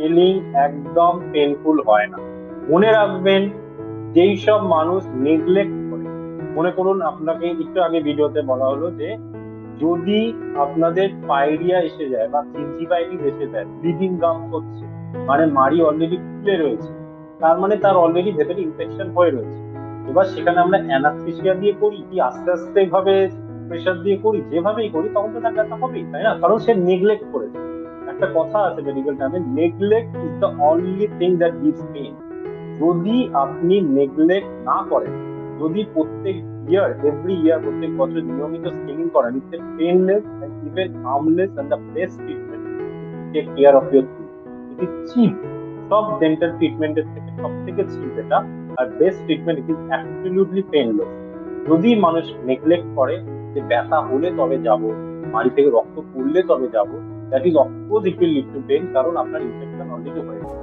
Feeling একদম painful হয় না। মনে রাখবেন, যেই সব মানুষ নেগলেক্ট করে, মনে করুন আপনাকে একটু আগে ভিডিওতে বলা হলো যে যদি আপনাদের পাইরিয়া এসে যায় বা gingivitis এসে যায়, ব্লিডিং গামস হচ্ছে, মানে মাড়ি অলরেডি ফুলে রয়েছে, তার মানে তার অলরেডি ভেতরে ইনফেকশন হয়ে রয়েছে। এবার সেখানে আমরা অ্যানাস্থেসিয়া দিয়ে করি কি আস্তে আস্তে ভাবে প্রেশার দিয়ে করি, যেভাবেই করি তখন তো তার ব্যথা হবেই, তাই না? কারণ সে নেগলেক্ট করেছে। একটা কথা আছে মেডিকেল টার্মে, neglect is the only thing that gives pain. যদি আপনি নেগলেক্ট না করেন, যদি প্রত্যেক এভরি ইয়ার প্রত্যেক বছর নিয়মিত স্ক্রিনিং করেন, it's a painless and even harmless and the best treatment to take care of your teeth. It is cheap. সব ডেন্টাল ট্রিটমেন্টের থেকে সব থেকে চিপ এটা। আর best treatment, it is absolutely painless. যদি মানুষ নেগলেক্ট করে যে ব্যথা হলে তবে যাব, মাড়ি থেকে রক্ত পড়লে তবে যাব, that is of course it will lead to pain, কারণ আপনার ইনফেকশন অলরেডি হয়ে গেছে।